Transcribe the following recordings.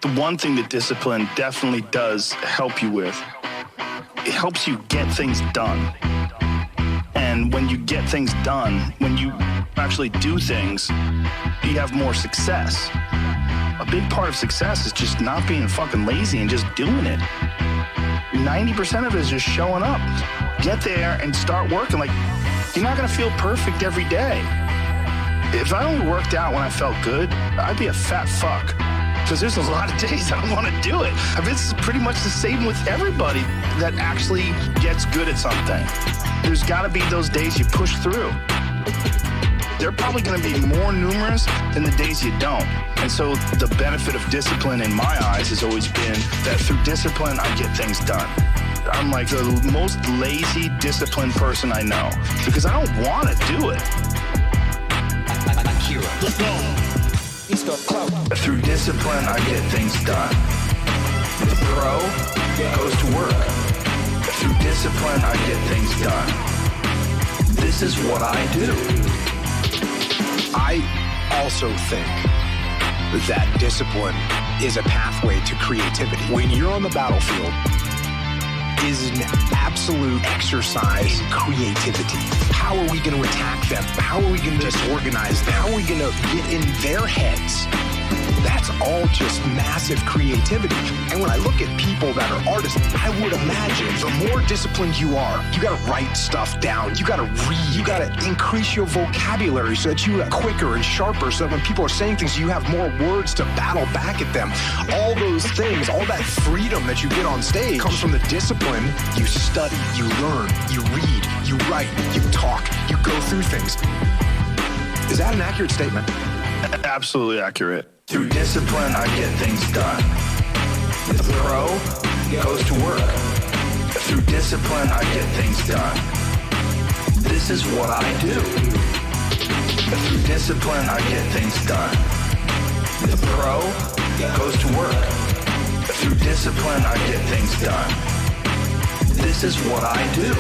The one thing that discipline definitely does help you with, it helps you get things done. And when you get things done, when you actually do things, you have more success. A big part of success is just not being fucking lazy and just doing it. 90% of it is just showing up. Get there and start working. Like, you're not gonna feel perfect every day. If I only worked out when I felt good, I'd be a fat fuck. Because there's a lot of days I don't want to do it. It's pretty much the same with everybody that actually gets good at something. There's got to be those days you push through. They're probably going to be more numerous than the days you don't. And so the benefit of discipline in my eyes has always been that through discipline, I get things done. I'm like the most lazy, disciplined person I know because I don't want to do it. Akira. Let's go. He's got clout. Through discipline, I get things done. The pro goes to work. Through discipline, I get things done. This is what I do. I also think that discipline is a pathway to creativity. When you're on the battlefield, is an absolute exercise in creativity. How are we going to attack them? How are we going to disorganize them? How are we going to get in their heads? That's all just massive creativity. And when I look at people that are artists, I would imagine the more disciplined you are, you got to write stuff down. You got to read. You got to increase your vocabulary so that you are quicker and sharper so that when people are saying things, you have more words to battle back at them. All those things, all that freedom that you get on stage comes from the discipline. You study, you learn, you read, you write, you talk, you go through things. Is that an accurate statement? Absolutely accurate. Through discipline, I get things done. The pro goes to work. Through discipline, I get things done. This is what I do. Through discipline, I get things done. The pro goes to work. Through discipline, I get things done. This is what I do.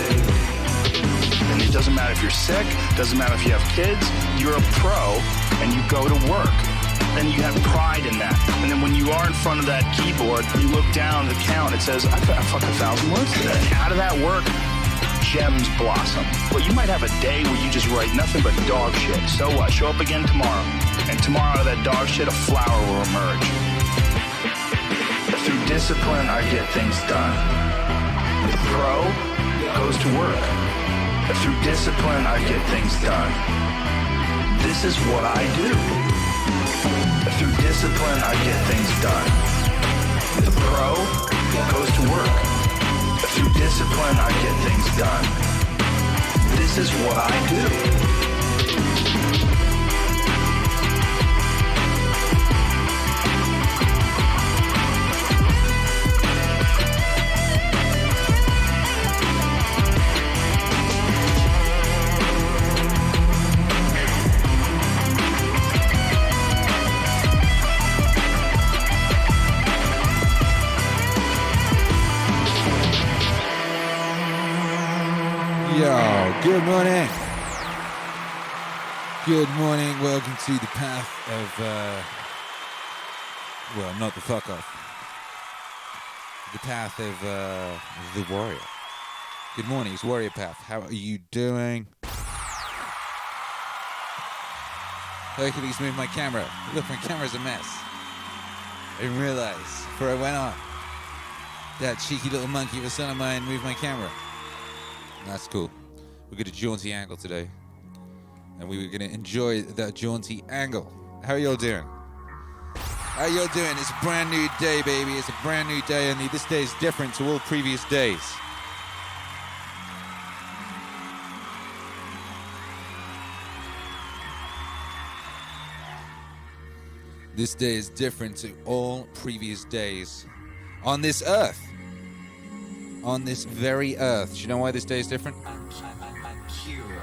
And it doesn't matter if you're sick, doesn't matter if you have kids, you're a pro and you go to work. And you have pride in that. And then when you are in front of that keyboard, you look down at the count, it says, I've got fucking 1,000 words today. And out of that work, gems blossom. But you might have a day where you just write nothing but dog shit. So what? Show up again tomorrow. And tomorrow out of that dog shit, a flower will emerge. Through discipline, I get things done. The pro goes to work. Through discipline, I get things done. This is what I do. Through discipline, I get things done. The pro goes to work. Through discipline, I get things done. This is what I do. Yo, good morning. Good morning. Welcome to the path of, well, not the fuck off. The path of the warrior. Good morning, it's Warrior Path. How are you doing? Hercules moved my camera. Look, my camera's a mess. I didn't realize before I went on. That cheeky little monkey of a son of mine moved my camera. That's cool. We got a jaunty angle today. And we were going to enjoy that jaunty angle. How are y'all doing? How y'all doing? It's a brand new day, baby. It's a brand new day, and this day is different to all previous days. This day is different to all previous days on this earth. On this very earth. Do you know why this day is different? Akira.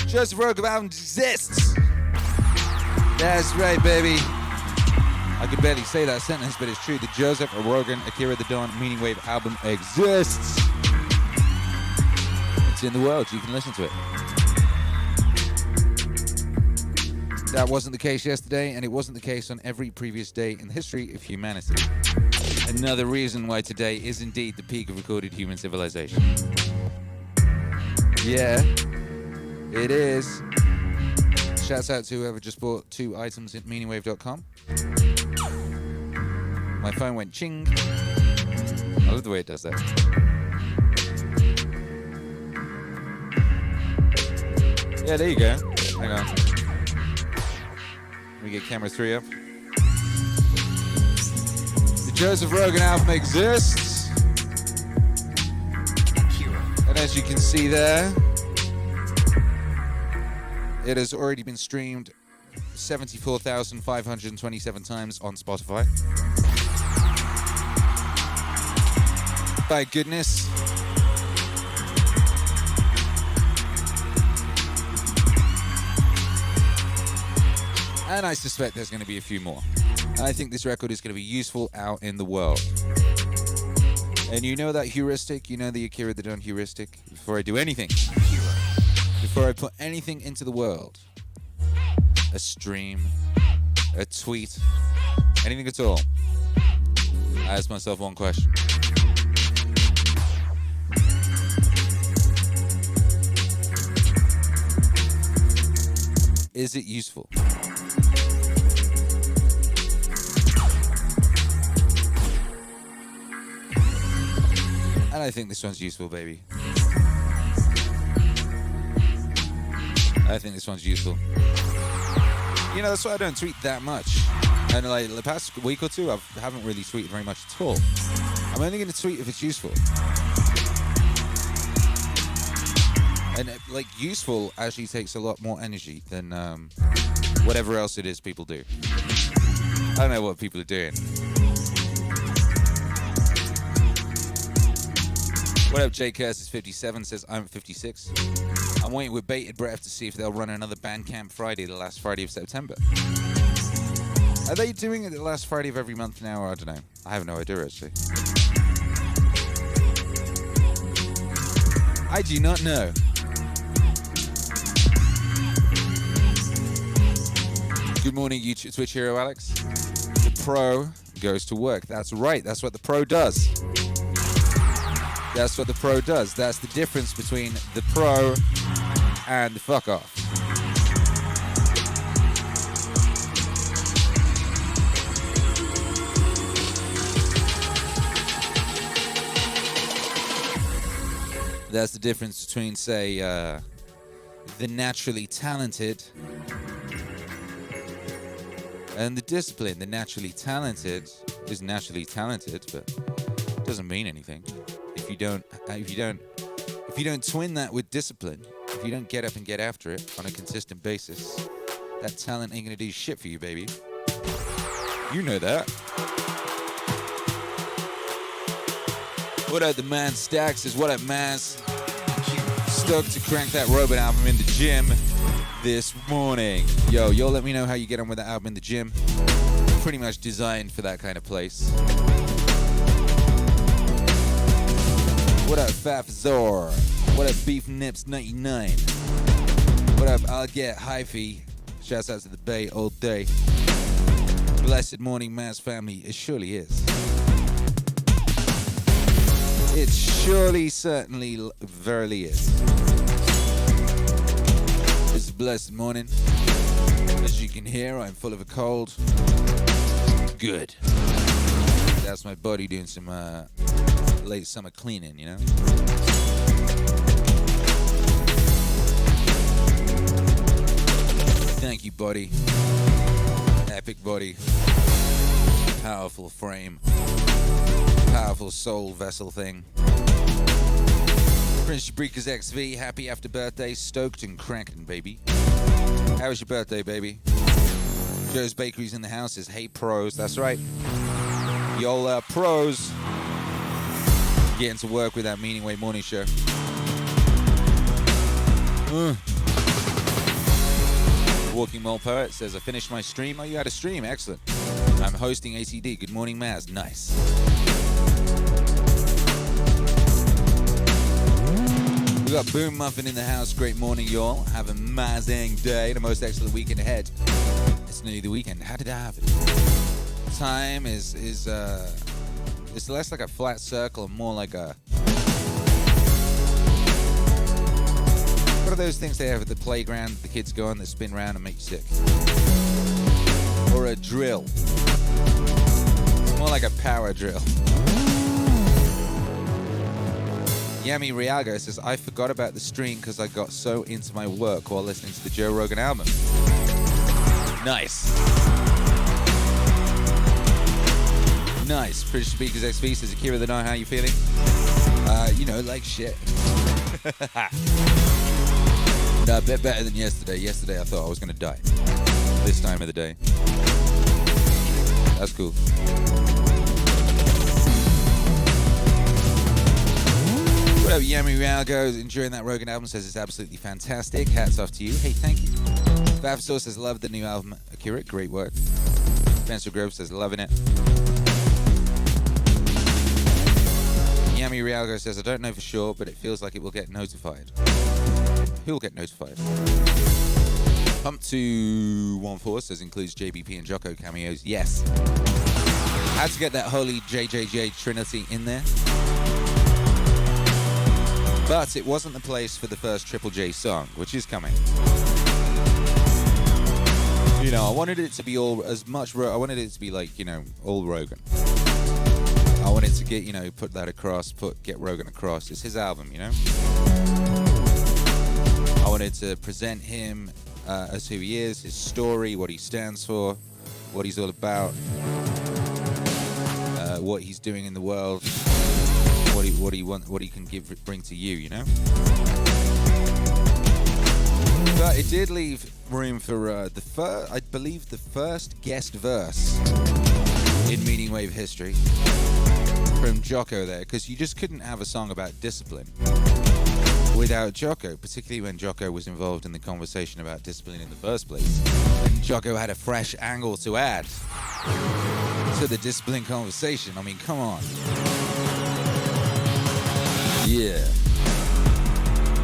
Joseph Rogan exists. That's right, baby. I could barely say that sentence, but it's true. The Joseph Rogan, Akira the Dawn, Meaningwave album exists. It's in the world. You can listen to it. That wasn't the case yesterday, and it wasn't the case on every previous day in the history of humanity. Another reason why today is indeed the peak of recorded human civilization. Yeah, it is. Shouts out to whoever just bought 2 items at meaningwave.com. My phone went ching. I love the way it does that. Yeah, there you go. Hang on. Let me get camera 3 up. The Joseph Rogan album exists. Akira. And as you can see there, it has already been streamed 74,527 times on Spotify. My goodness. And I suspect there's going to be a few more. I think this record is going to be useful out in the world. And you know that heuristic? You know the Akira the Don heuristic? Before I do anything, before I put anything into the world, a stream, a tweet, anything at all, I ask myself one question. Is it useful? And I think this one's useful, baby. I think this one's useful. You know, that's why I don't tweet that much. And like the past week or two, I haven't really tweeted very much at all. I'm only going to tweet if it's useful. And like useful actually takes a lot more energy than whatever else it is people do. I don't know what people are doing. What up, Jay Curtis 57 says, I'm 56. I'm waiting with bated breath to see if they'll run another Bandcamp Friday, the last Friday of September. Are they doing it the last Friday of every month now, or I don't know? I have no idea, actually. I do not know. Good morning, YouTube Twitch hero Alex. The pro goes to work. That's right, that's what the pro does. That's what the pro does. That's the difference between the pro and the fuck off. That's the difference between, say, the naturally talented and the discipline. The naturally talented is naturally talented, but it doesn't mean anything. If you don't twin that with discipline, if you don't get up and get after it on a consistent basis, that talent ain't gonna do shit for you, baby. You know that. What up, the man Stacks says, what up, Maz? Stoked to crank that Robot album in the gym this morning. Yo, let me know how you get on with the album in the gym. Pretty much designed for that kind of place. What up, Fafzor? What up, Beef Nips 99? What up, I'll get hyphy. Shouts out to the Bay all day. Blessed morning, Maz family. It surely is. It surely, certainly, verily is. It's a blessed morning. As you can hear, I'm full of a cold. Good. That's my body doing some late summer cleaning, you know? Thank you, buddy. Epic body. Powerful frame. Powerful soul vessel thing. Prince Jabrika's XV, happy after birthday, stoked and cracking, baby. How was your birthday, baby? Joe's Bakery's in the house, says, hey, pros. That's right. Y'all pros. Getting to work with that Meaningwave morning show. Walking Mole Poet says, I finished my stream. Oh, you had a stream. Excellent. I'm hosting ACD. Good morning, Maz. Nice. We got Boom Muffin in the house. Great morning, y'all. Have a amazing day. The most excellent weekend ahead. It's nearly the weekend. How did that happen? Time is it's less like a flat circle and more like a... What are those things they have at the playground? The kids go on, they spin around and make you sick. Or a drill. It's more like a power drill. Yami Riago says, I forgot about the stream because I got so into my work while listening to the Joe Rogan album. Nice. Nice. British Speakers XP says, Akira the Night, how you feeling? Like shit. No, a bit better than yesterday. Yesterday I thought I was going to die. This time of the day. That's cool. What up, Yami Rialgo? Enjoying that Rogan album, says it's absolutely fantastic. Hats off to you. Hey, thank you. Vavsor says, love the new album. Akira, great work. Spencer Grove says, loving it. Yami Rialgo says, I don't know for sure, but it feels like it will get notified. Who'll get notified? Pump 214 says, includes JBP and Jocko cameos. Yes. Had to get that holy JJJ Trinity in there. But it wasn't the place for the first Triple J song, which is coming. I wanted it to be all as much. I wanted it to be like, all Rogan. I wanted to get, put that across, get Rogan across. It's his album, I wanted to present him as who he is, his story, what he stands for, what he's all about, what he's doing in the world. What he can bring to you, But it did leave room for I believe the first guest verse in Meaningwave history from Jocko there, because you just couldn't have a song about discipline without Jocko, particularly when Jocko was involved in the conversation about discipline in the first place. And Jocko had a fresh angle to add to the discipline conversation. I mean, come on. Yeah.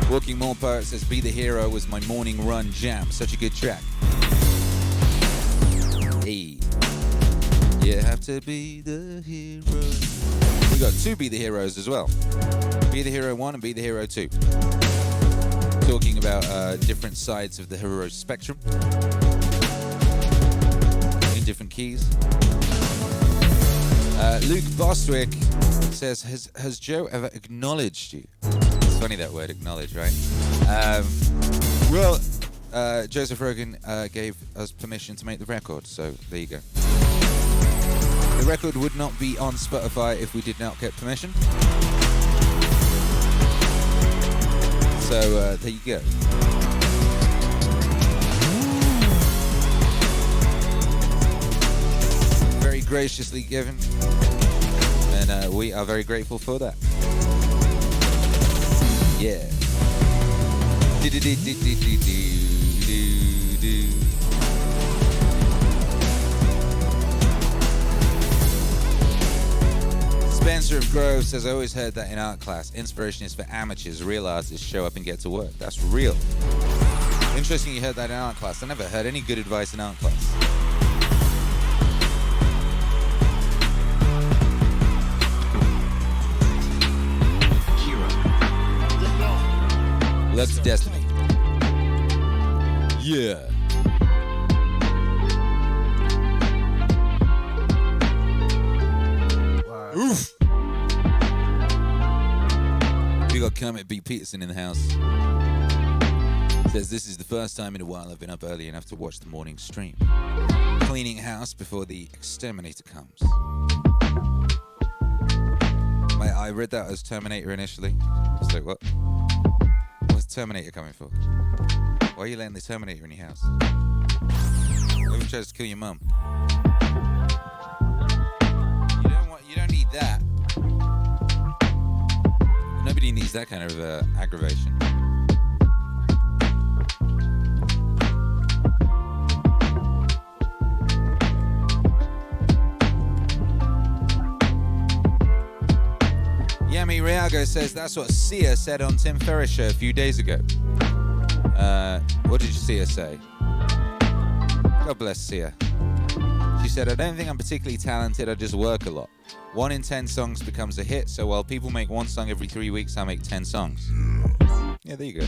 Walking More Poet says, Be the Hero was my morning run jam. Such a good track. Hey. You have to be the hero. We got two Be the Heroes as well. Be the Hero 1 and Be the Hero 2. Talking about different sides of the hero spectrum. In different keys. Luke Bostwick says, has Joe ever acknowledged you? It's funny that word, acknowledge, right? Joseph Rogan gave us permission to make the record, so there you go. The record would not be on Spotify if we did not get permission. So there you go. Very graciously given. And we are very grateful for that. Yeah. Spencer of Grove says, I always heard that in art class. Inspiration is for amateurs. Real artists show up and get to work. That's real. Interesting you heard that in art class. I never heard any good advice in art class. Love to Destiny. Yeah. Wow. Oof. We got Kermit B. Peterson in the house. Says, this is the first time in a while I've been up early enough to watch the morning stream. Cleaning house before the exterminator comes. I read that as Terminator initially. I was like, what? What's Terminator coming for? Why are you letting the Terminator in your house? Whoever tries to kill your mum. You don't need that. Nobody needs that kind of aggravation. Yami Riago Margot says that's what Sia said on Tim Ferriss' show a few days ago. What did Sia say? God bless Sia. She said, I don't think I'm particularly talented, I just work a lot. 1 in 10 songs becomes a hit, so while people make 1 song every 3 weeks, I make 10 songs. Yeah, there you go.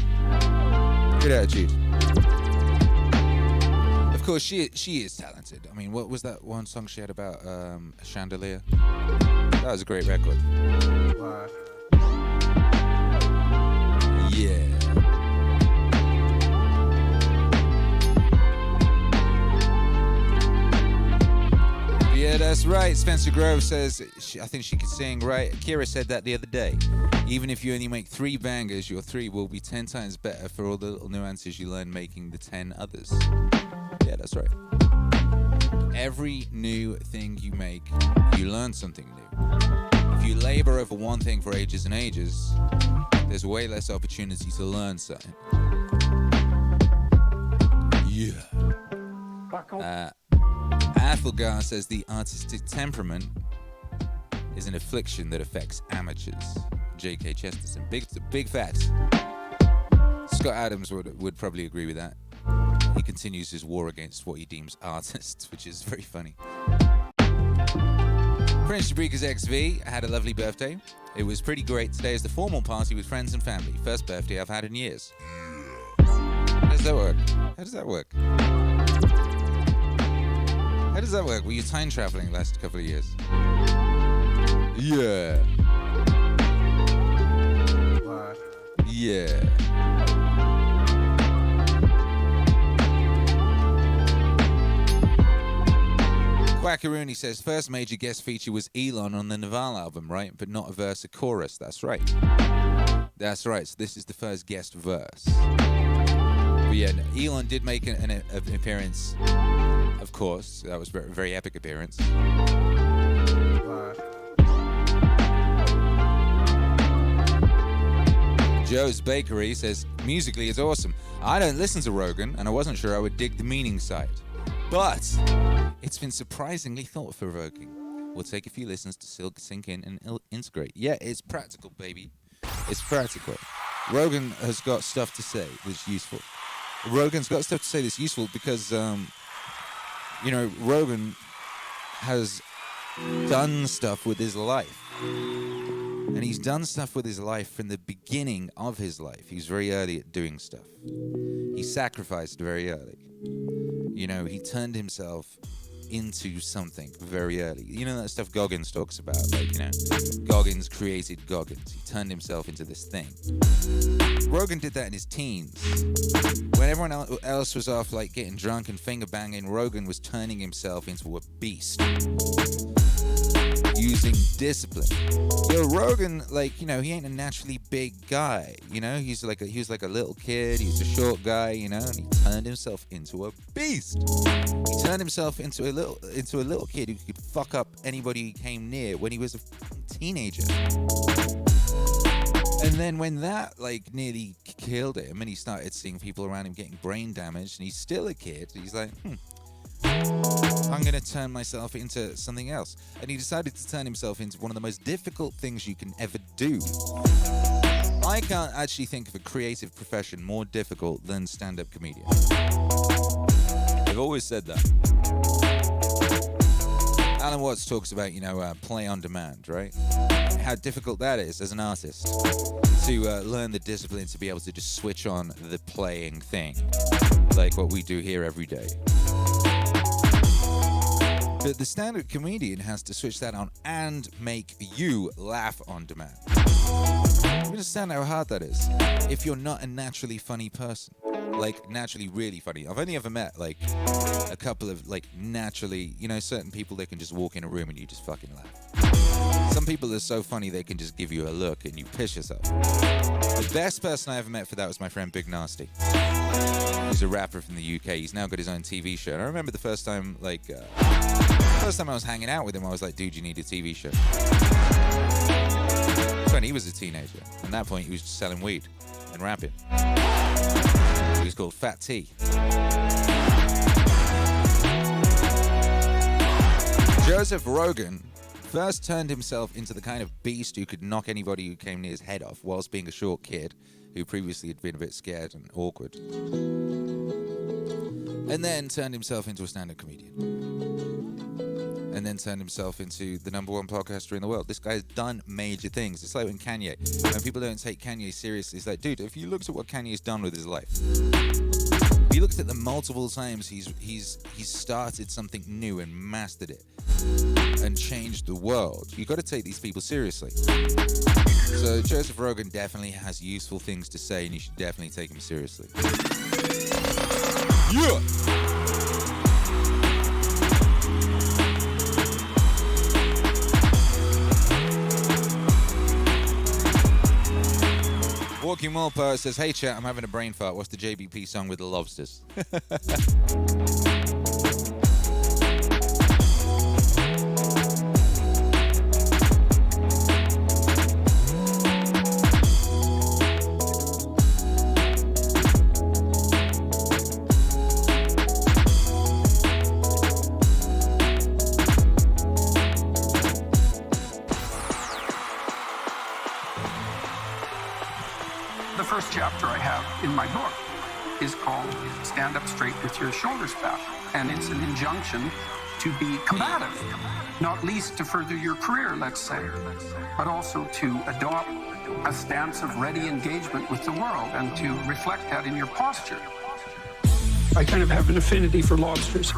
Good attitude. Of course, she is talented. I mean, what was that one song she had about a chandelier? That was a great record. Yeah. Yeah, that's right. Spencer Grove says, I think she could sing, right? Akira said that the other day. Even if you only make 3 bangers, your 3 will be 10 times better for all the little nuances you learn making the 10 others. Yeah, that's right. Every new thing you make, you learn something new. If you labor over one thing for ages and ages, there's way less opportunity to learn something. Yeah. Athelgar says the artistic temperament is an affliction that affects amateurs. J.K. Chesterton. Big facts. Scott Adams would probably agree with that. He continues his war against what he deems artists, which is very funny. Prince Jabrika's XV had a lovely birthday. It was pretty great. Today is the formal party with friends and family. First birthday I've had in years. How does that work? How does that work? How does that work? Were you time traveling the last couple of years? Yeah. Yeah. Quackaroony says, first major guest feature was Elon on the Naval album, right? But not a verse, a chorus. That's right. That's right. So this is the first guest verse. But yeah, Elon did make an appearance, of course. That was a very epic appearance. Joe's Bakery says, musically it's awesome. I don't listen to Rogan, and I wasn't sure I would dig the meaning side. But it's been surprisingly thought-provoking. We'll take a few listens to sink in and integrate. Yeah, it's practical, baby. It's practical. Rogan has got stuff to say that's useful. Rogan's got stuff to say that's useful because, Rogan has done stuff with his life. And he's done stuff with his life from the beginning of his life. He's very early at doing stuff. He sacrificed very early. He turned himself into something very early. You know that stuff Goggins talks about? Goggins created Goggins. He turned himself into this thing. Rogan did that in his teens. When everyone else was off, getting drunk and finger banging, Rogan was turning himself into a beast. Using discipline. Rogan, he ain't a naturally big guy, he was like a little kid, he was a short guy, and he turned himself into a beast. He turned himself into a little kid who could fuck up anybody he came near when he was a teenager. And then when that nearly killed him and he started seeing people around him getting brain damage and he's still a kid, he's like, I'm going to turn myself into something else. And he decided to turn himself into one of the most difficult things you can ever do. I can't actually think of a creative profession more difficult than stand-up comedian. I've always said that. Alan Watts talks about, play on demand, right? How difficult that is as an artist to learn the discipline to be able to just switch on the playing thing, like what we do here every day. But the stand-up comedian has to switch that on and make you laugh on demand. You understand how hard that is? If you're not a naturally funny person, naturally really funny. I've only ever met a couple of naturally, certain people that can just walk in a room and you just fucking laugh. Some people are so funny they can just give you a look and you piss yourself. The best person I ever met for that was my friend Big Nasty. He's a rapper from the UK. He's now got his own TV show. And I remember the first time I was hanging out with him, I was like, dude, you need a TV show. That's when he was a teenager. At that point, he was just selling weed and rapping. He was called Fat T. Joseph Rogan first turned himself into the kind of beast who could knock anybody who came near his head off whilst being a short kid who previously had been a bit scared and awkward. And then turned himself into a stand-up comedian. And then turned himself into the #1 podcaster in the world. This guy's done major things. It's like when Kanye, when people don't take Kanye seriously, it's like, dude, if you looked at what Kanye's done with his life, if you looked at the multiple times he's started something new and mastered it and changed the world, you got to take these people seriously. So Joseph Rogan definitely has useful things to say, and you should definitely take him seriously. Yeah. Walking Mulper says, hey chat, I'm having a brain fart. What's the JBP song with the lobsters? The first chapter I have in my book is called Stand Up Straight with Your Shoulders Back. And it's an injunction to be combative, not least to further your career, let's say, but also to adopt a stance of ready engagement with the world and to reflect that in your posture. I kind of have an affinity for lobsters.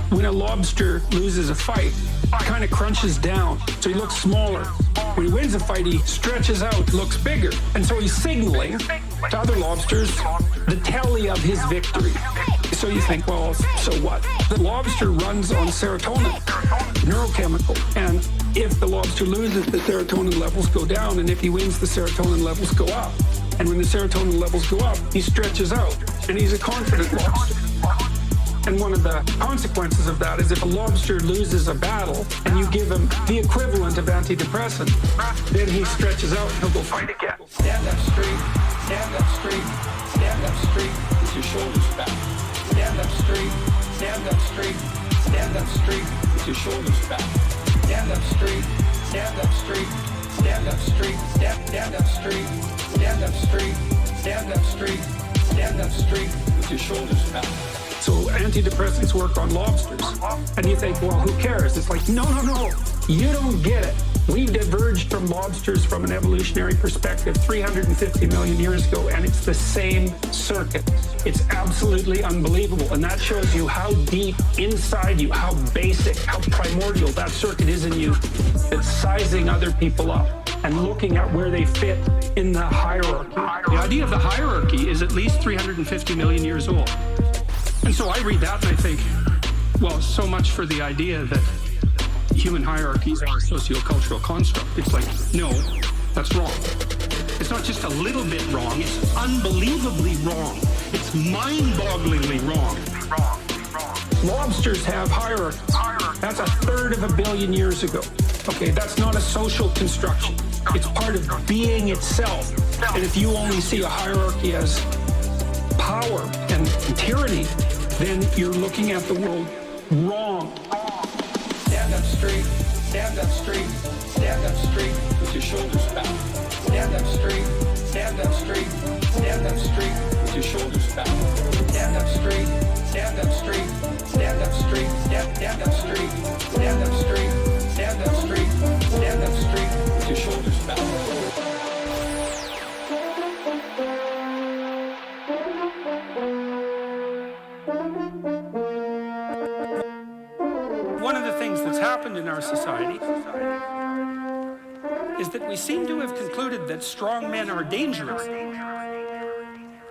When a lobster loses a fight, he kind of crunches down, so he looks smaller. When he wins a fight, he stretches out, looks bigger. And so he's signaling to other lobsters the tally of his victory. So you think, well, so what? The lobster runs on serotonin, neurochemical. And if the lobster loses, the serotonin levels go down. And if he wins, the serotonin levels go up. And when the serotonin levels go up, he stretches out. And he's a confident lobster. And one of the consequences of that is if a lobster loses a battle and you give him the equivalent of antidepressant, then he stretches out and he'll go fight again. Stand up straight, stand up straight, stand up straight with your shoulders back. Stand up straight, stand up straight, stand up straight with your shoulders back. Stand up straight, stand up straight, stand up straight, stand up straight, stand up straight, stand up straight, stand up straight with your shoulders back. So antidepressants work on lobsters. And you think, well, who cares? It's like, no, you don't get it. We diverged from lobsters from an evolutionary perspective 350 million years ago, and it's the same circuit. It's absolutely unbelievable. And that shows you how deep inside you, how basic, how primordial that circuit is in you. It's sizing other people up and looking at where they fit in the hierarchy. The idea of the hierarchy is at least 350 million years old. And so I read that and I think, well, so much for the idea that human hierarchies are a sociocultural construct. It's like, no, that's wrong. It's not just a little bit wrong, it's unbelievably wrong. It's mind-bogglingly wrong. Lobsters have hierarchies. That's 1/3 of a billion years ago. Okay, that's not a social construction. It's part of being itself. And if you only see a hierarchy as power and tyranny, then you're looking at the world wrong. Stand up straight, stand up straight, stand up straight with your shoulders back. Stand up straight, stand up straight, stand up straight with your shoulders back. Stand up straight, stand up straight, stand up straight, stand up straight, stand up straight, stand up straight, stand up straight with your shoulders back. One of the things that's happened in our society is that we seem to have concluded that strong men are dangerous.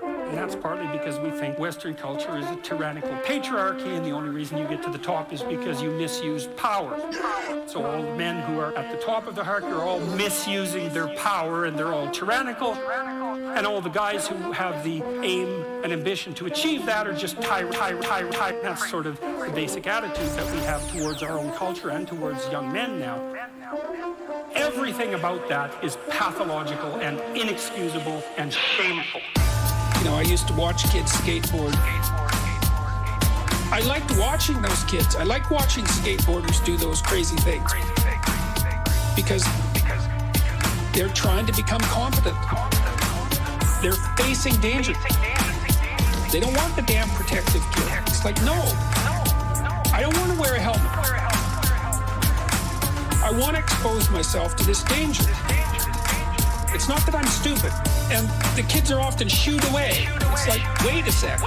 And that's partly because we think Western culture is a tyrannical patriarchy, and the only reason you get to the top is because you misuse power. So all the men who are at the top of the hierarchy are all misusing their power, and they're all tyrannical. And all the guys who have the aim and ambition to achieve that are just tyrant. That's sort of the basic attitude that we have towards our own culture and towards young men now. Everything about that is pathological and inexcusable and shameful. You know, I used to watch kids skateboard. I liked watching those kids. I like watching skateboarders do those crazy things. because they're trying to become competent. They're facing danger. They don't want the damn protective gear. It's like, no, I don't want to wear a helmet. I want to expose myself to this danger. It's not that I'm stupid. And the kids are often shooed away. It's like, wait a sec.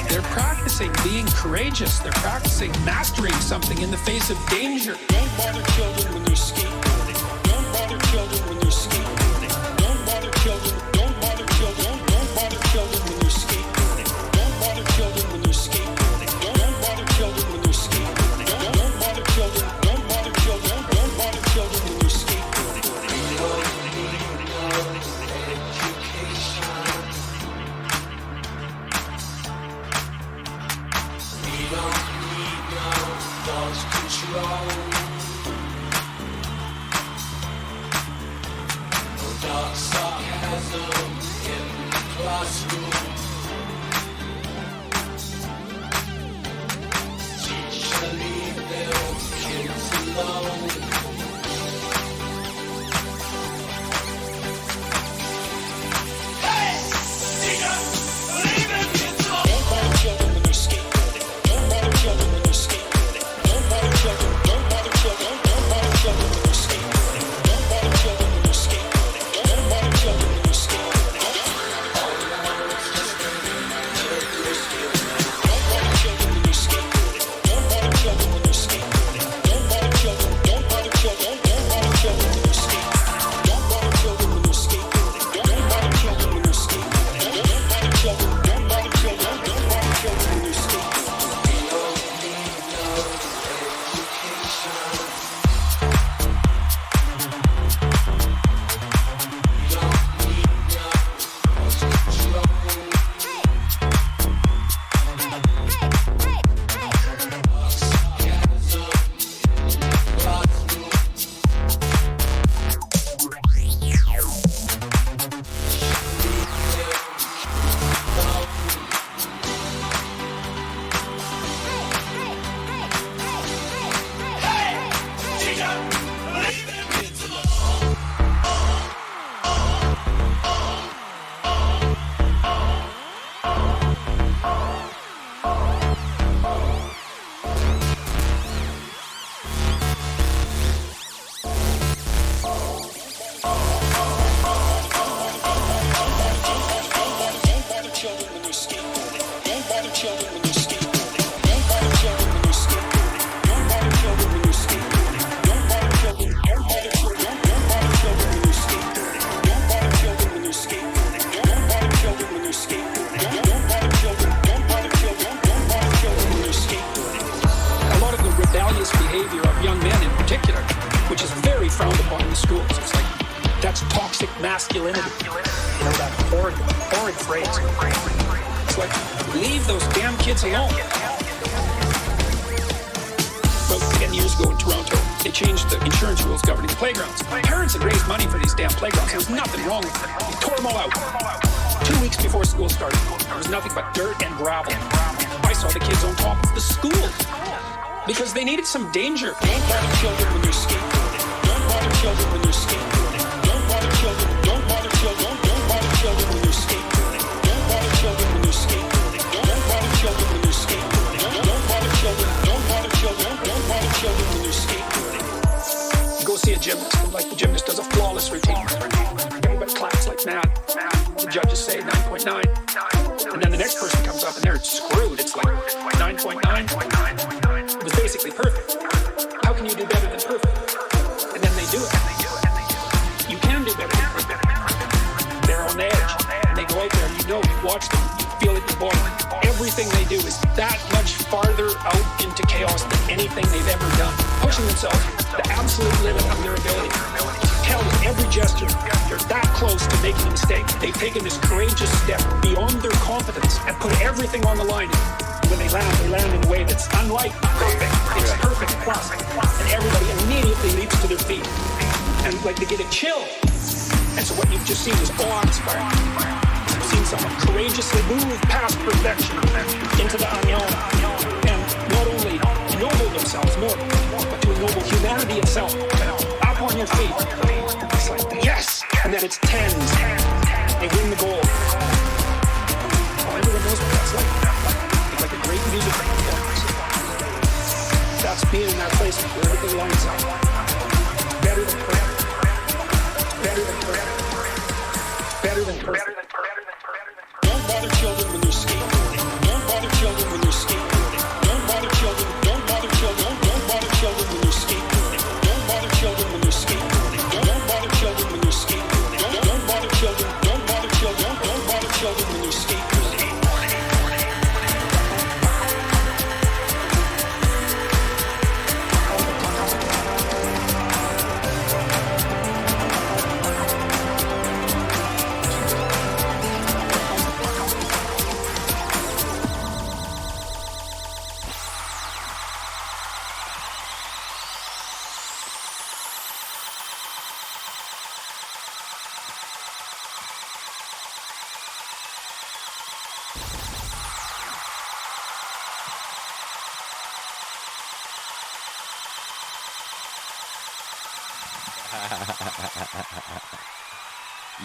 They're practicing being courageous. They're practicing mastering something in the face of danger. Don't bother children when they're skateboarding. Don't bother children when they're skateboarding. Don't bother children. Don't bother children. Don't bother children when they're skateboarding. Don't bother children when they're skateboarding. Don't bother children when they're skateboarding. Don't bother children. Don't bother children. Don't bother children when they're skateboarding. Masculinity, you know, that horrid phrase. It's like, leave those damn kids alone. About 10 years ago in Toronto, they changed the insurance rules governing playgrounds. Parents had raised money for these damn playgrounds. There was nothing wrong with them. They tore them all out. 2 weeks before school started, there was nothing but dirt and gravel. I saw the kids on top of the school because they needed some danger. Don't bother children when they're skateboarding. Don't bother children when they're skateboarding. Don't bother children. Don't bother children. Don't bother children when they're skateboarding. Don't bother children when they're skateboarding. Don't bother children when they're skateboarding. Don't bother children. Don't bother children. Don't bother children when they're skateboarding. You go see a gymnast, and like the gymnast does a flawless routine. Everybody claps like mad. The judges say 9.9. And then the next person comes up and they're screwed. It's like 9.9. It was basically perfect. How can you do better than perfect? And then they do it. You can do better than perfect. They're on the edge. And they go out there and you know, you watch them, you feel it in your body. Everything they do is that much farther out into chaos than anything they've ever done. Pushing themselves to the absolute limit of their ability. Tell with every gesture, you're that close to making a mistake. They've taken this courageous step beyond their competence and put everything on the line. When they land in a way that's unlike perfect. It's perfect plus. And everybody immediately leaps to their feet. And like they get a chill. And so what you've just seen is awe-inspiring. You've seen someone courageously move past perfection into the unknown. And not only ennoble themselves more, but to ennoble humanity itself. Up on your it's tens. They win the gold. Well, everyone knows what that's like. It's like a great music performance. That's being in that place where everything lines up. It's better than perfect. It's better than perfect. Better than perfect. Don't bother children when they're skateboarding. Don't bother children when they're skateboarding. Don't bother children. Don't bother children. Don't bother children when they're skateboarding. Don't bother children when they're skateboarding. Don't bother children when they're skateboarding. Don't bother children. Don't bother children. Don't bother children when they're skateboarding.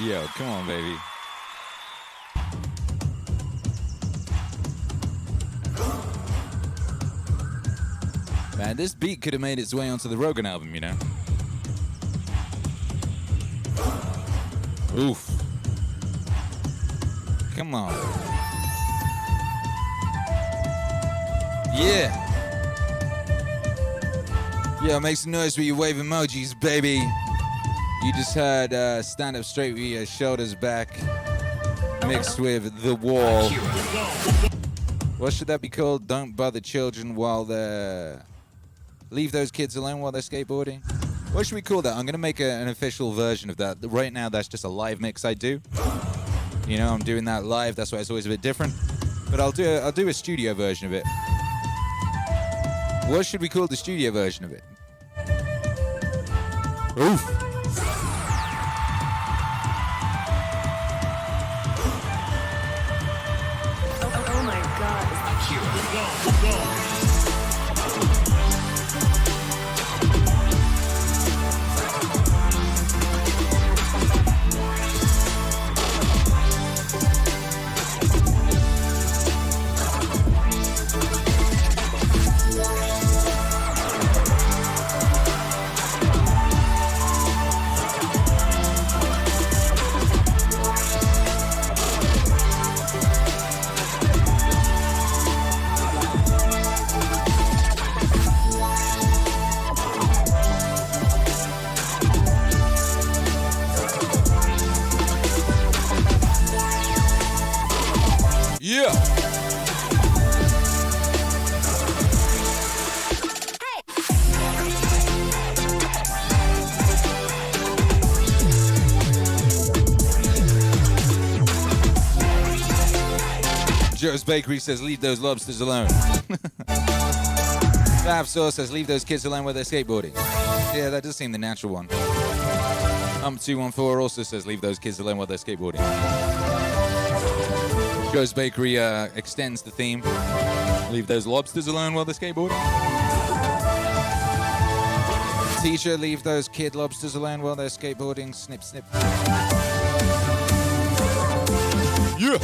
Yo, come on, baby. Man, this beat could have made its way onto the Rogan album, you know? Oof. Come on. Yeah. Yo, make some noise with your wave emojis, baby. You just heard Stand Up Straight with your shoulders back, mixed with The Wall. What should that be called? Don't bother children while they're... Leave those kids alone while they're skateboarding? What should we call that? I'm going to make an official version of that. Right now, that's just a live mix I do. You know, I'm doing that live. That's why it's always a bit different. But I'll do a studio version of it. What should we call the studio version of it? Oof. Oh my God. Yeah. Joe's Bakery says, leave those lobsters alone. Fab Sauce says, leave those kids alone while they're skateboarding. Yeah, that does seem the natural one. 214 also says, leave those kids alone while they're skateboarding. Joe's Bakery extends the theme. Leave those lobsters alone while they're skateboarding. Teacher, leave those kid lobsters alone while they're skateboarding. Snip, snip. Yeah.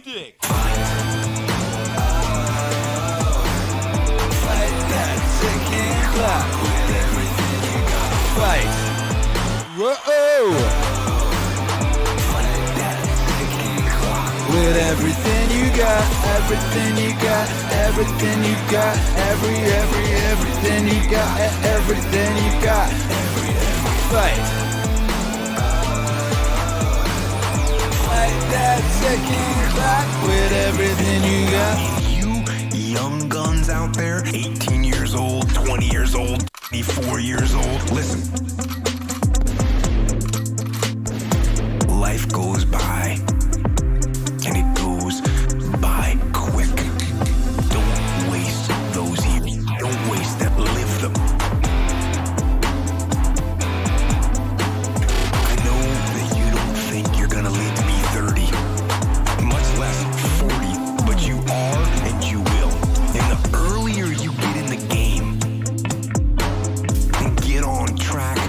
dick. Fight that ticking clock with everything you got. Fight. Whoa. Fight that ticking clock with everything you got. Everything you got. Everything you got. Everything you got. Everything you got. Every fight. Fight that ticking clock with everything you got. You young guns out there, 18 years old, 20 years old, 24 years old, listen. Life goes by, and it goes by quick. Don't waste those years. Don't waste them. Live them. I know that you don't think you're gonna live to be 30, much less 40, but you are and you will. And the earlier you get in the game and get on track,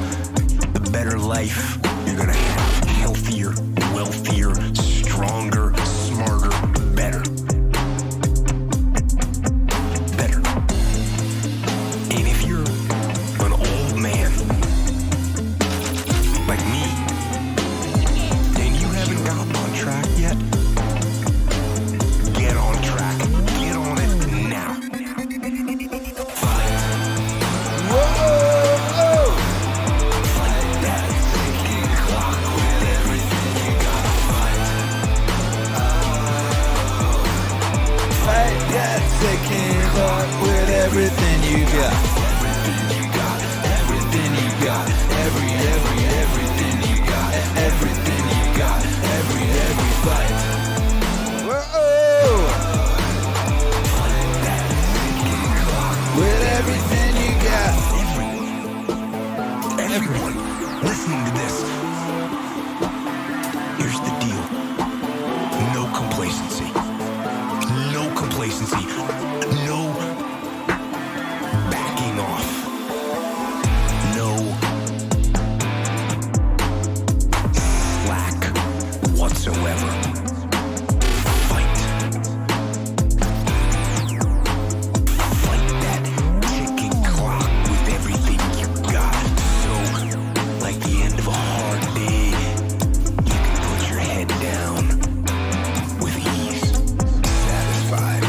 the better life you're gonna have. Healthier, wealthier, stronger, smarter, better. Better. And if you're an old man like me, and you haven't gotten on track yet, get on track. Get on it now. Whoa. Fight that ticking clock with everything you got. Fight that ticking clock with everything you got. Everything you got. Everything you got. Everything you got. Everything you got. Every fight. Whoa. Fight that ticking clock. With everything you got. Everyone listening to this, here's the deal. No complacency. No complacency. No backing off. No slack whatsoever. Fight. Fight that ticking clock with everything you got. So, like the end of a hard day, you can put your head down with ease, satisfied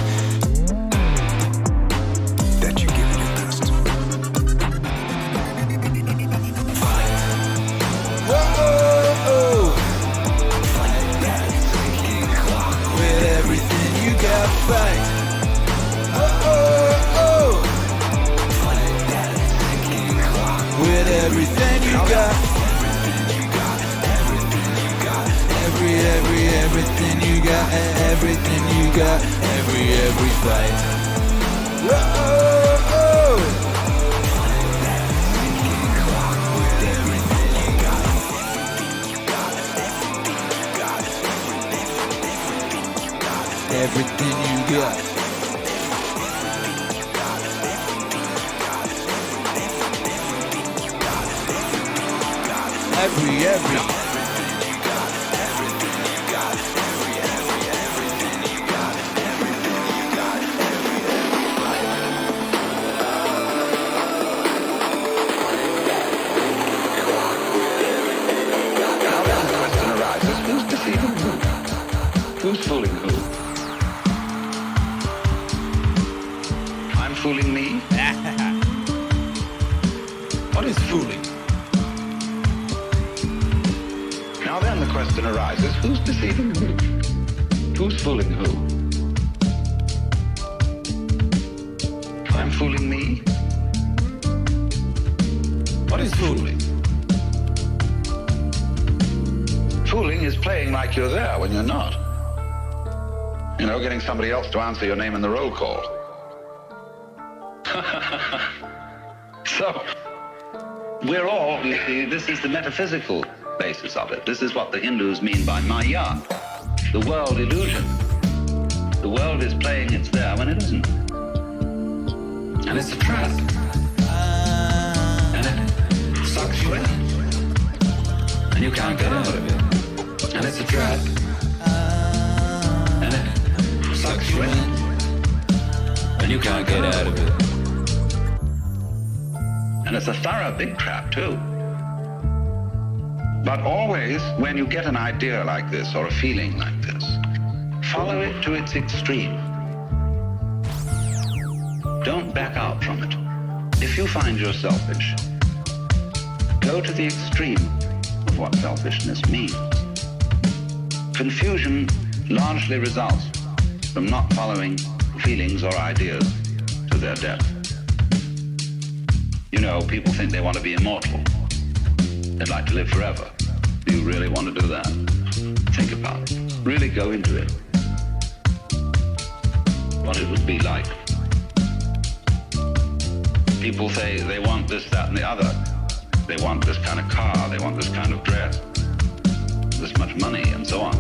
that you give it your best. Fight. Whoa. Fight that ticking clock With everything you got. Fight. Whoa. Fight that ticking clock. With everything you got. Everything you got. Everything you got. Everything you got. Everything you got. Every fight. Whoa. Fight that ticking clock with everything you got. Everything you got. Everything you got. Everything you got. Every. Now then, the question arises, who's deceiving who? Who's fooling who? I'm fooling me? What is fooling? Now then, the question arises, who's deceiving who? Who's fooling who? I'm fooling me? What is fooling? Fooling is playing like you're there when you're not. You know, getting somebody else to answer your name in the roll call. So, we're all, you see, this is the metaphysical basis of it. This is what the Hindus mean by Maya, the world illusion. The world is playing it's there when it isn't. And it's a trap. And it sucks you in. And you can't get out of it. And it's a trap. And it and you can't get out of it. And it's a thorough big trap, too. But always, when you get an idea like this or a feeling like this, follow it to its extreme. Don't back out from it. If you find you're selfish, go to the extreme of what selfishness means. Confusion largely results from not following feelings or ideas to their depth. You know, people think they want to be immortal. They'd like to live forever. Do you really want to do that? Think about it. Really go into it. What it would be like. People say they want this, that, and the other. They want this kind of car. They want this kind of dress. This much money, and so on.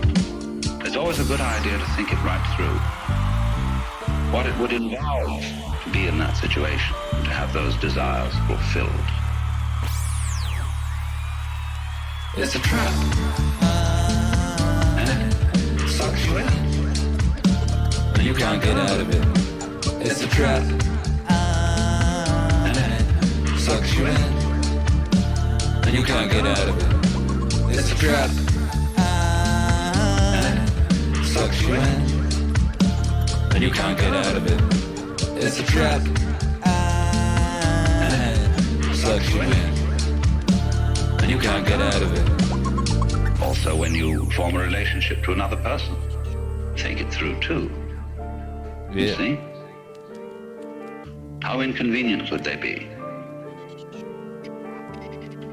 It's always a good idea to think it right through. What it would involve to be in that situation, to have those desires fulfilled. It's a trap. And it sucks you in. And you can't get out of it. It's a trap. And it sucks you in. And you can't get out of it. It's a trap. And it sucks you in. And you can't get out of it. It's a trap. And it sucks you in. And you can't get out of it. Also, when you form a relationship to another person, think it through too. You Yeah. see? How inconvenient would they be?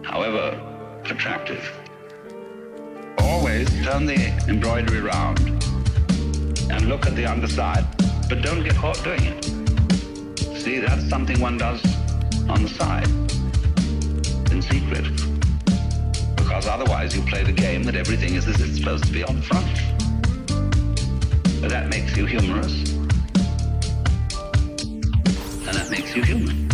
However attractive. Always turn the embroidery round and look at the underside, but don't get caught doing it. See, that's something one does on the side, in secret. Because otherwise you play the game that everything is as it's supposed to be on front. But that makes you humorous. And that makes you human.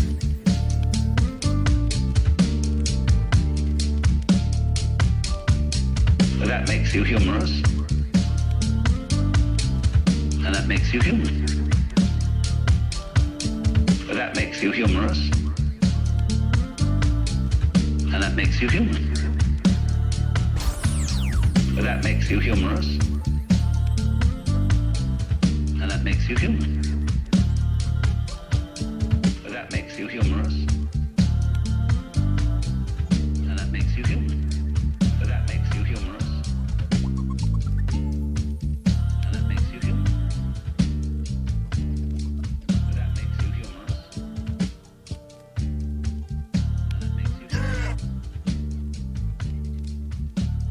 But that makes you humorous. And that makes you human. But that makes you humorous. And that makes you human. But that makes you humorous. And that makes you human. But that makes you humorous. And that makes you human. But that makes you humorous. And that makes you human. But that makes you humorous. And that makes you human.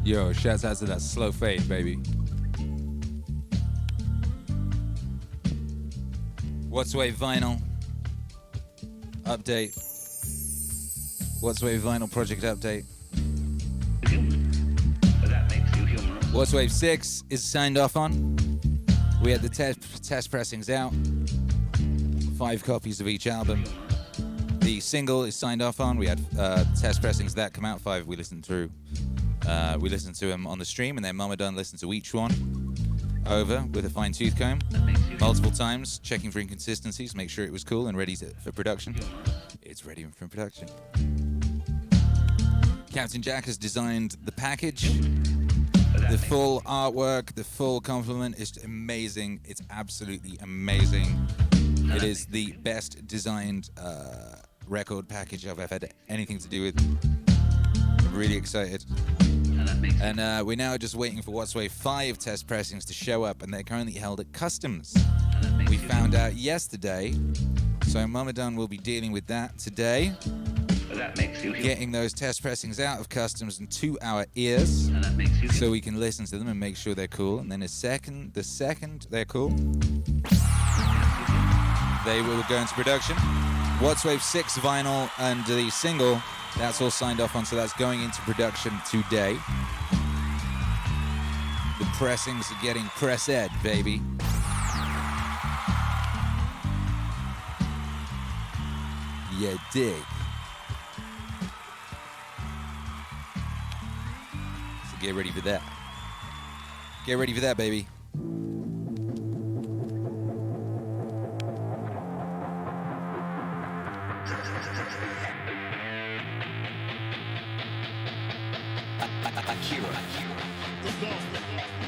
Yo, shouts out to that slow fade, baby. What's Wave Vinyl update. What's Wave Vinyl project update. But that makes you humorous. What's Wave 6 is signed off on. We had the test pressings out. 5 copies of each album. The single is signed off on. We had test pressings that come out. 5 we listened through. We listened to them on the stream, and then Mama Dunn listened to each one over with a fine tooth comb multiple times, checking for inconsistencies, make sure it was cool and ready for production. It's ready for production. Captain Jack has designed the package, the full artwork, the full complement is amazing. It's absolutely amazing. It is the best designed record package I've ever had anything to do with. I'm really excited. And we're now just waiting for What's Wave 5 test pressings to show up, and they're currently held at Customs. We found out yesterday, so Mama Dunn will be dealing with that today. Getting those test pressings out of Customs into our ears, so we can listen to them and make sure they're cool. And then the second they're cool, they will go into production. What's Wave 6 vinyl and the single, that's all signed off on, so that's going into production today. The pressings are getting press-ed, baby. You dig. So get ready for that. Get ready for that, baby.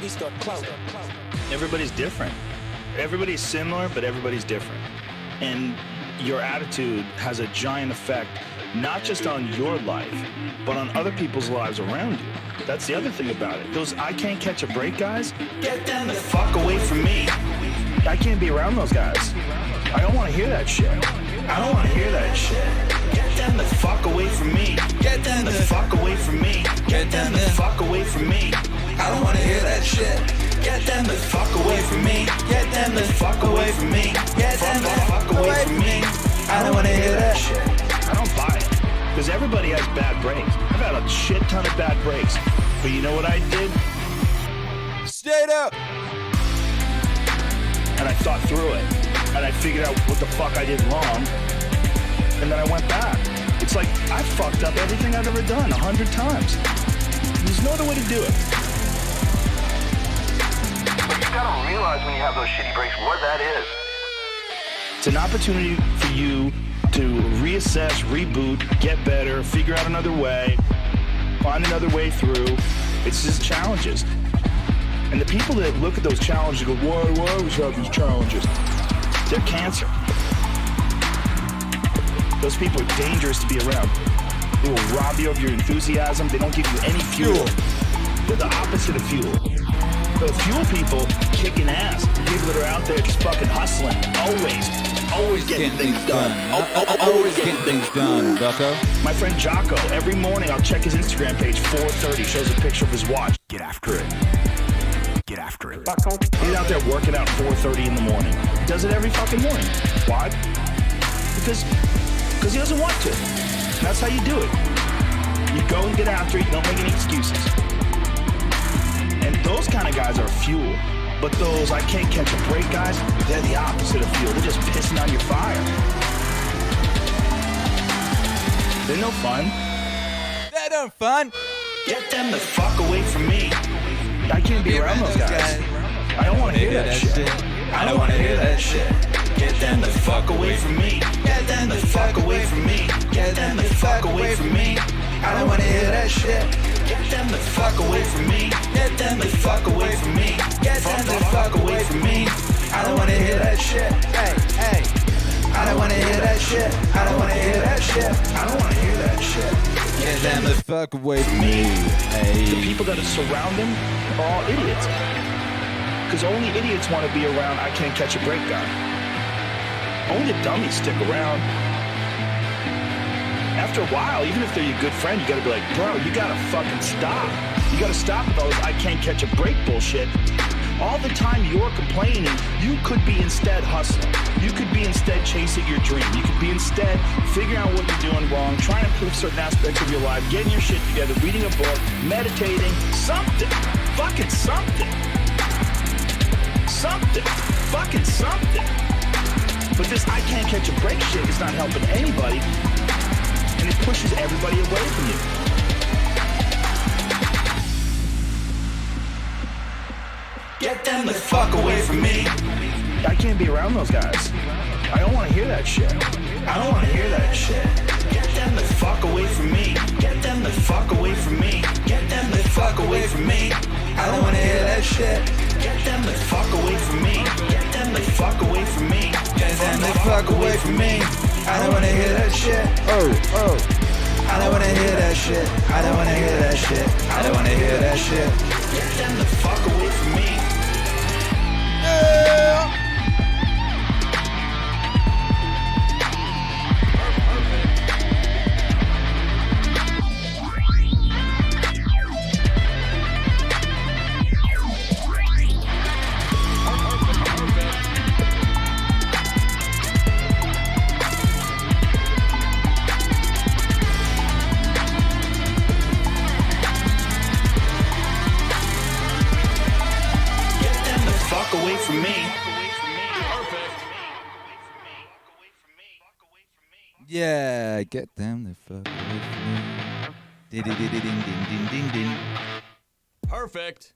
He's got clout. Everybody's different. Everybody's similar, but everybody's different. And your attitude has a giant effect, not just on your life, but on other people's lives around you. That's the other thing about it. Those I can't catch a break guys, get them the fuck away from me. I can't be around those guys. I don't want to hear that shit. I don't want to hear that shit. Get them the fuck away from me. Get them the fuck away from me. Get them the fuck away from me. I don't want to hear that shit. Get them the fuck away from me. Get them the fuck away from me. Get them the fuck away from me. I don't want to hear that shit. I don't buy it. Because everybody has bad breaks. I've had a shit ton of bad breaks. But you know what I did? Stayed up. And I thought through it. And I figured out what the fuck I did wrong. And then I went back. It's like, I fucked up everything I've ever done 100 times. There's no other way to do it. But you gotta realize when you have those shitty breaks what that is. It's an opportunity for you to reassess, reboot, get better, figure out another way, find another way through. It's just challenges. And the people that look at those challenges and go, why do I always have these challenges? They're cancer. Those people are dangerous to be around. They will rob you of your enthusiasm. They don't give you any fuel. They're the opposite of fuel. The fuel people kicking ass. The people that are out there just fucking hustling. Always getting things done. Always getting things done, Bucko. My friend Jocko, every morning I'll check his Instagram page, 4:30, shows a picture of his watch. Get after it. Get after it. He's out there working out 4:30 in the morning. He does it every fucking morning. Why? Because he doesn't want to. And that's how you do it. You go and get after it, you don't make any excuses. And those kind of guys are fuel. But those I can't catch a break guys, they're the opposite of fuel. They're just pissing on your fire. They're no fun. They're no fun. Get them the fuck away from me. I can't be around those guys. I don't want to hear that shit. I don't want to hear that shit. Get them the fuck away from me. Get them the fuck away from me. Get them the fuck away from me. I don't want to hear that shit. Get them the fuck away from me. Get them the fuck away from me. Get them the fuck away from me. I don't want to hear that shit. Hey. I don't want to hear that shit. I don't want to hear that shit. I don't want to hear that shit. Get them the fuck away from me. Hey. The people that surround him are all idiots. Because only idiots want to be around I can't catch a break guy. Only the dummies stick around. After a while, even if they're your good friend, you gotta be like, bro, you gotta fucking stop. You gotta stop with all this I can't catch a break bullshit. All the time you're complaining, you could be instead hustling. You could be instead chasing your dream. You could be instead figuring out what you're doing wrong, trying to improve certain aspects of your life, getting your shit together, reading a book, meditating, something. Fucking something. Something. Fucking something. But this I can't catch a break shit is not helping anybody. And it pushes everybody away from you. Get them the fuck away from me. I can't be around those guys. I don't want to hear that shit. I don't want to hear that shit. Get them the fuck away from me. Get them the fuck away from me. Get them the fuck away from me. I don't want to hear that shit. Get them the fuck away from me. Get them the fuck away from me. Get them the fuck away from me. I don't want to hear that shit. Oh. I don't want to hear that shit. I don't want to hear that shit. I don't want to hear that shit. Get them the fuck away from me. Yeah. Away from me. Yeah, get them the fuck away from me. Ding. Perfect.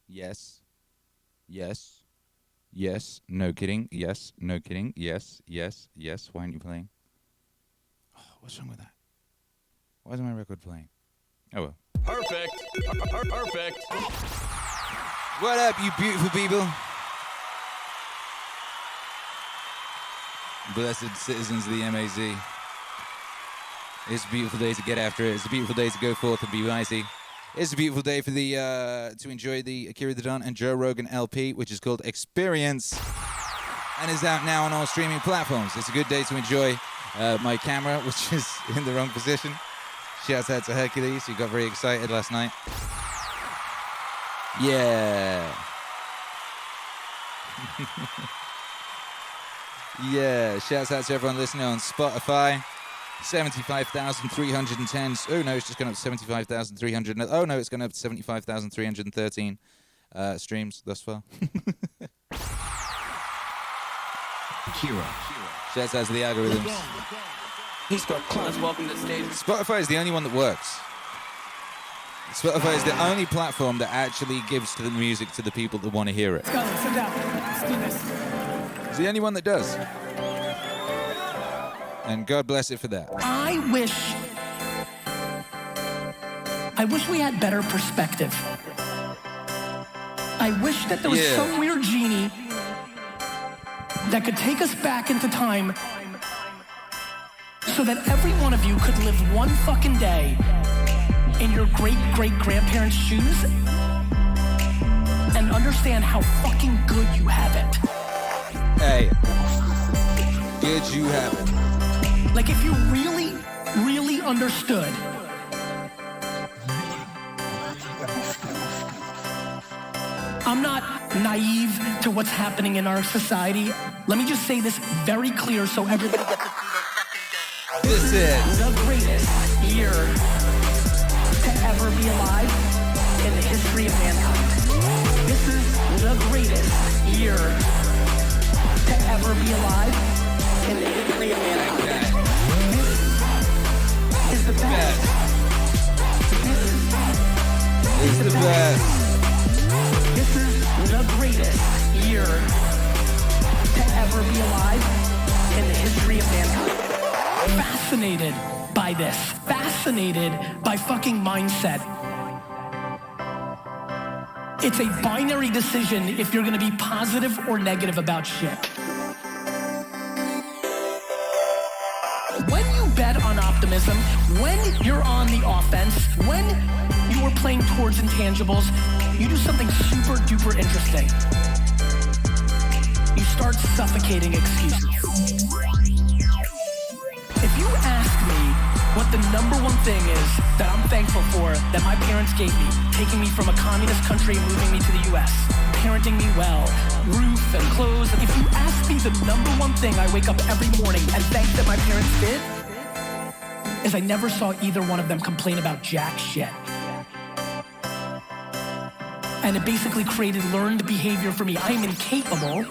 Yes. No kidding. Yes. No kidding. Yes. Why aren't you playing? Oh, what's wrong with that? Why isn't my record playing? Oh well. Perfect. What up, you beautiful people? Blessed citizens of the MAZ. It's a beautiful day to get after it. It's a beautiful day to go forth and be mighty. It's a beautiful day for the to enjoy the Akira the Don and Joe Rogan LP, which is called Experience, and is out now on all streaming platforms. It's a good day to enjoy my camera, which is in the wrong position. Shouts out to Hercules, who got very excited last night. Yeah. Yeah, shouts out to everyone listening on Spotify. 75,310. Oh no, it's just gone up to 75,300. Oh no, it's gone up to 75,313 streams thus far. Akira. Shouts out to the algorithms. He's got class. Welcome to the stage. Spotify is the only one that works. Spotify is the only platform that actually gives to the music to the people that want to hear it. Let's go, sit down. Let's do this. It's the only one that does. And God bless it for that. I wish we had better perspective. I wish that there was some weird genie that could take us back into time so that every one of you could live one fucking day in your great-great-grandparents' shoes and understand how fucking good you have it. Hey, good you have it. Like if you really, really understood I'm not naive to what's happening in our society. Let me just say this very clear so everybody gets it through their fucking day. This is the greatest year to ever be alive in the history of mankind. This is the greatest year to ever be alive in the history of mankind. This is the best. This is the best. This is the greatest year to ever be alive in the history of mankind. Fascinated by this. Fascinated by fucking mindset. It's a binary decision if you're gonna be positive or negative about shit. When you bet on optimism, when you're on the offense, when you are playing towards intangibles, you do something super duper interesting. You start suffocating excuses. If you ask me what the number one thing is that I'm thankful for that my parents gave me, taking me from a communist country and moving me to the US, parenting me well, roof and clothes, if you ask me the number one thing I wake up every morning and thank that my parents did, is I never saw either one of them complain about jack shit. And it basically created learned behavior for me. I am incapable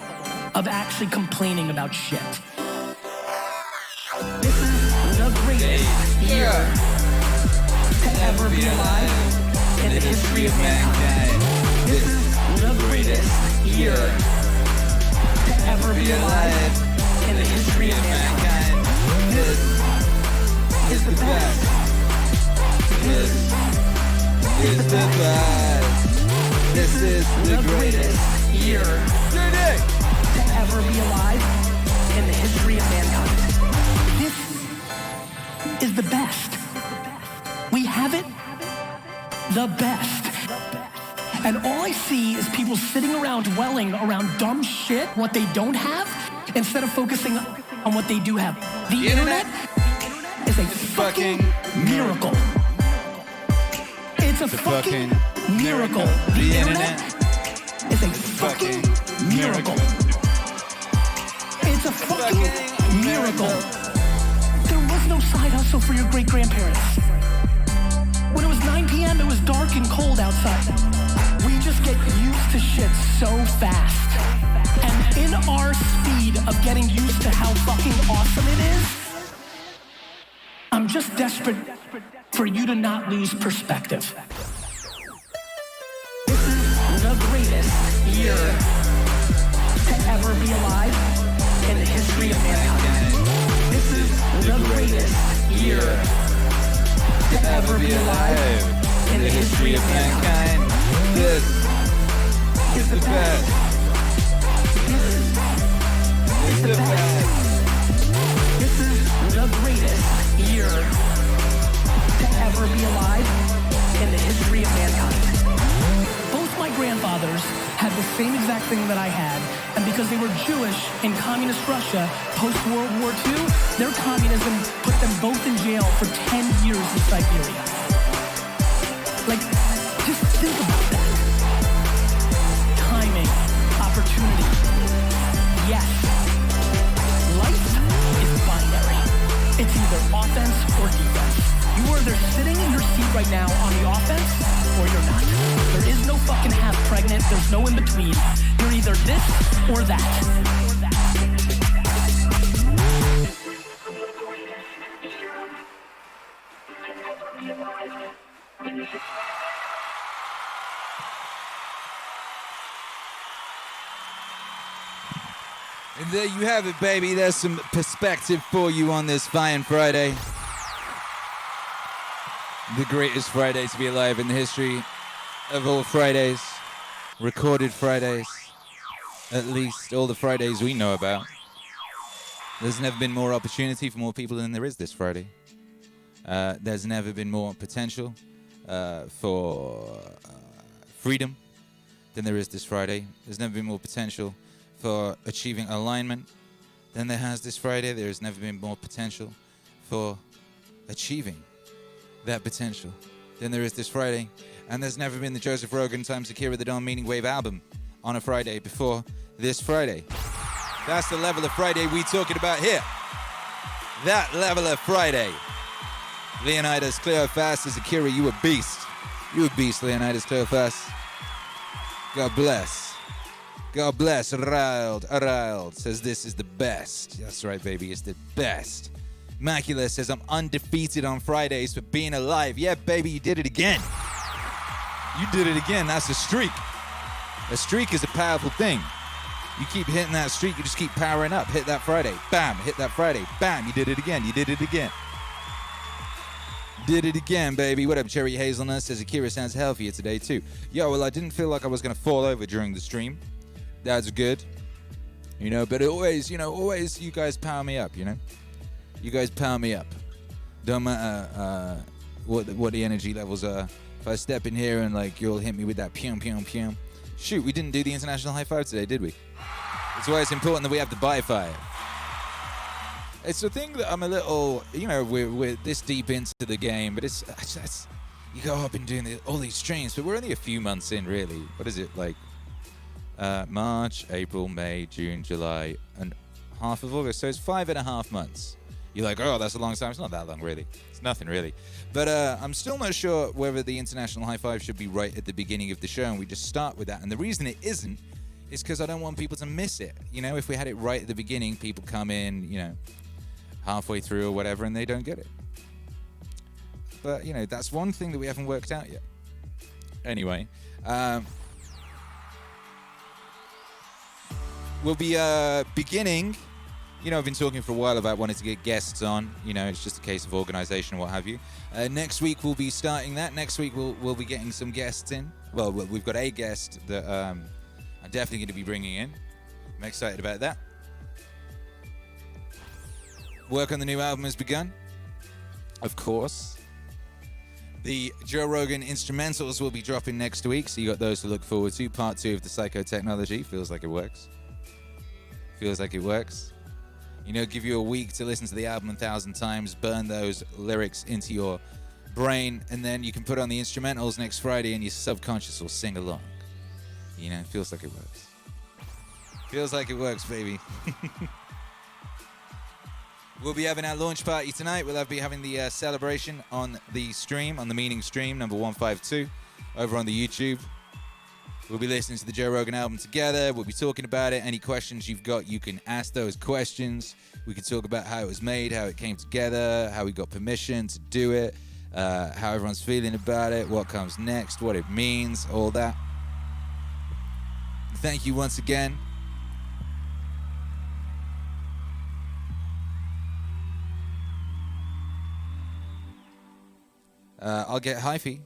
of actually complaining about shit. This is the greatest year to ever be alive in the history of mankind. This is the greatest year to ever be alive in the history of mankind. This is the best. This is the best. This is the greatest year to ever be alive in the history of mankind. This is the best. We have it the best. And all I see is people sitting around dwelling around dumb shit, what they don't have, instead of focusing on what they do have. The internet is a fucking miracle. It's a fucking miracle. The internet is a fucking miracle. It's a fucking miracle. There was no side hustle for your great-grandparents. When it was 9 p.m., it was dark and cold outside. We just get used to shit so fast. And in our speed of getting used to how fucking awesome it is, I'm just desperate for you to not lose perspective. This is the greatest year to ever be alive in the history of mankind. This is the greatest year to ever be alive in the history of mankind. This It's the best. It's the best. This is the greatest year to ever be alive in the history of mankind. Both my grandfathers had the same exact thing that I had, and because they were Jewish in communist Russia post-World War II, their communism put them both in jail for 10 years in Siberia. Like, just think about that. Timing, opportunity. Yes. Life is binary. It's either offense or defense. You are either sitting in your seat right now on the offense or you're not. There is no fucking half pregnant. There's no in between. You're either this or that. And there you have it, baby. There's some perspective for you on this fine Friday. The greatest Friday to be alive in the history of all Fridays. Recorded Fridays. At least all the Fridays we know about. There's never been more opportunity for more people than there is this Friday. There's never been more potential for freedom than there is this Friday. There's never been more potential for achieving alignment than there has this Friday. There has never been more potential for achieving that potential than there is this Friday. And there's never been the Joseph Rogan times Akira the Don Meaningwave album on a Friday before this Friday. That's the level of Friday we talking about here. That level of Friday. Leonidas Cleophas, Akira, you a beast. You a beast, Leonidas Cleophas. God bless. God bless. Arald says this is the best. That's right, baby. It's the best. Macula says I'm undefeated on Fridays for being alive. Yeah, baby, you did it again. You did it again. That's a streak. A streak is a powerful thing. You keep hitting that streak, you just keep powering up. Hit that Friday. Bam. Hit that Friday. Bam. You did it again. You did it again. Did it again, baby. What up, Cherry Hazelnut? Says Akira sounds healthier today, too. Yo, well, I didn't feel like I was going to fall over during the stream. That's good. You know, but always you guys power me up, you know? You guys power me up. Don't matter what the energy levels are. If I step in here and, like, you'll hit me with that pyum, pyum, pyum. Shoot, we didn't do the international high five today, did we? It's why it's important that we have the bi-fi. It's the thing that I'm a little, you know, we're this deep into the game, but it's you go up and doing all these streams, but we're only a few months in, really. What is it, like March, April, May, June, July, and half of August. So it's 5.5 months. You're like, oh, that's a long time. It's not that long, really. It's nothing, really. But I'm still not sure whether the international high five should be right at the beginning of the show, and we just start with that. And the reason it isn't is because I don't want people to miss it. You know, if we had it right at the beginning, people come in, you know, halfway through or whatever, and they don't get it. But, you know, that's one thing that we haven't worked out yet. Anyway, we'll be beginning. You know, I've been talking for a while about wanting to get guests on. You know, it's just a case of organization and what have you. Next week, we'll be starting that. Next week, we'll be getting some guests in. Well, we've got a guest that I'm definitely going to be bringing in. I'm excited about that. Work on the new album has begun, of course. The Joe Rogan instrumentals will be dropping next week, so you got those to look forward to. Part 2 of the psychotechnology. Feels like it works. Feels like it works. You know, give you a week to listen to the album 1,000 times, burn those lyrics into your brain, and then you can put on the instrumentals next Friday and your subconscious will sing along. You know, feels like it works. Feels like it works, baby. We'll be having our launch party tonight. We'll be having the celebration on the stream, on the Meaning stream, number 152, over on the YouTube. We'll be listening to the Joe Rogan album together. We'll be talking about it. Any questions you've got, you can ask those questions. We can talk about how it was made, how it came together, how we got permission to do it, how everyone's feeling about it, what comes next, what it means, all that. Thank you once again. I'll get hyphy.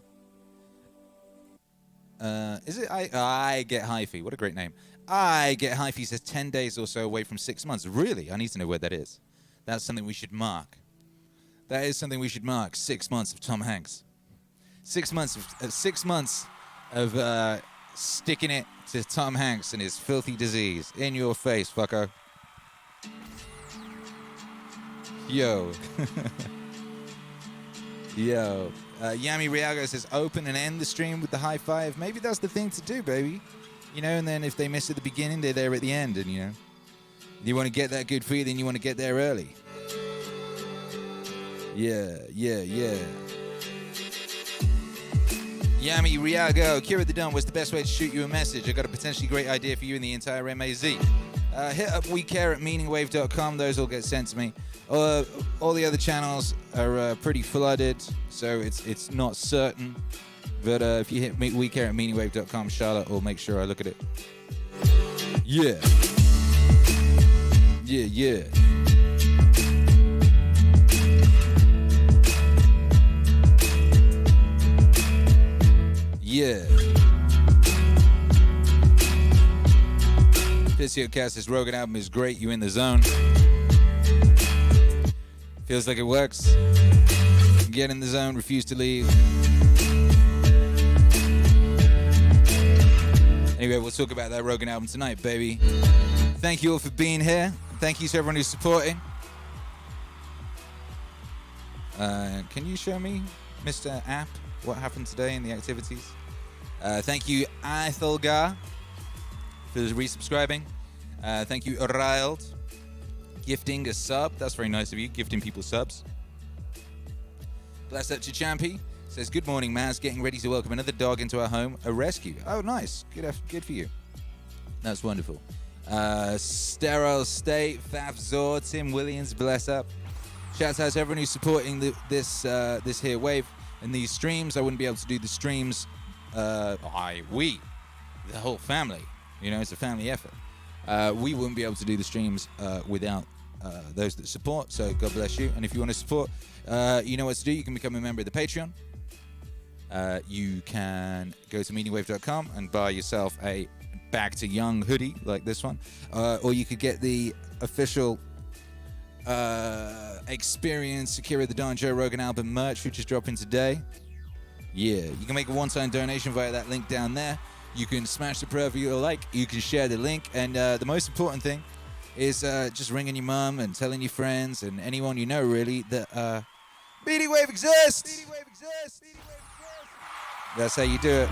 Is it I Get Hyphy? What a great name. I Get Hyphy says 10 days or so away from 6 months. Really? I need to know where that is. That's something we should mark. That is something we should mark. 6 months of Tom Hanks. 6 months of sticking it to Tom Hanks and his filthy disease. In your face, fucko. Yo. Yo. Yami Riago says, open and end the stream with the high five. Maybe that's the thing to do, baby. You know, and then if they miss at the beginning, they're there at the end. And, you know, you want to get that good feeling, you want to get there early. Yeah. Yami Riago, Akira the Don, what's the best way to shoot you a message? I got a potentially great idea for you and the entire MAZ. Hit up WeCare@Meaningwave.com. Those all get sent to me. All the other channels are pretty flooded, so it's not certain. But if you hit WeCare@Meaningwave.com, Charlotte will make sure I look at it. Yeah. Yeah. Physiocast, this Rogan album is great. You in the zone. Feels like it works. Get in the zone, refuse to leave. Anyway, we'll talk about that Rogan album tonight, baby. Thank you all for being here. Thank you to everyone who's supporting. Can you show me, Mr. App, what happened today in the activities? Thank you, Aethelgar, for resubscribing. Thank you, Arild, gifting a sub. That's very nice of you, gifting people subs. Bless up to Champy. Says, good morning, Maz. Getting ready to welcome another dog into our home. A rescue. Oh, nice. Good for you. That's wonderful. Sterile State, Faf Zor, Tim Williams, bless up. Shout out to everyone who's supporting this here wave and these streams. I wouldn't be able to do the streams. The whole family. You know, it's a family effort. We wouldn't be able to do the streams without those that support. So God bless you. And if you want to support, you know what to do. You can become a member of the Patreon. You can go to meaningwave.com and buy yourself a Back to Young hoodie like this one. Or you could get the official Experience Akira the Don Joe Rogan album merch, which is dropping today. Yeah, you can make a one-time donation via that link down there. You can smash the prayer you like. You can share the link. And the most important thing is just ringing your mum and telling your friends and anyone you know, really, that Meaningwave exists. That's how you do it.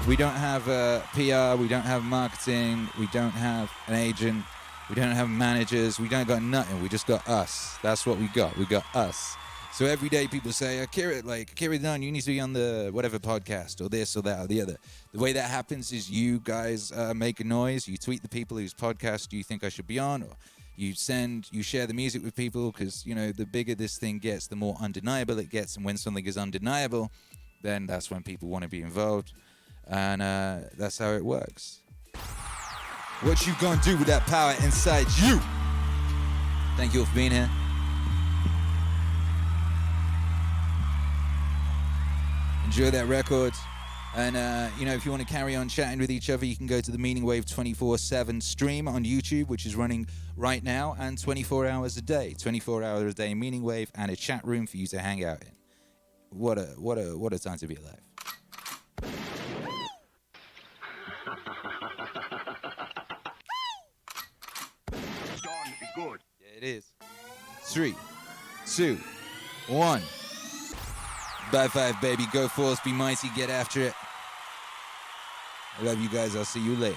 We don't have PR. We don't have marketing. We don't have an agent. We don't have managers. We don't got nothing. We just got us. That's what we got. We got us. So every day people say, Akira Dunn, you need to be on the whatever podcast or this or that or the other. The way that happens is you guys make a noise. You tweet the people whose podcast you think I should be on, or you share the music with people, because, you know, the bigger this thing gets, the more undeniable it gets. And when something is undeniable, then that's when people want to be involved. And that's how it works. What you gonna do with that power inside you? Thank you all for being here. Enjoy that record. And, you know, if you want to carry on chatting with each other, you can go to the Meaningwave 24/7 stream on YouTube, which is running right now, and 24 hours a day. 24 hours a day Meaningwave, and a chat room for you to hang out in. What a time to be alive. Good. Yeah, it is. 3, 2, 1. Bye 5, baby. Go force, be mighty, get after it. I love you guys. I'll see you later.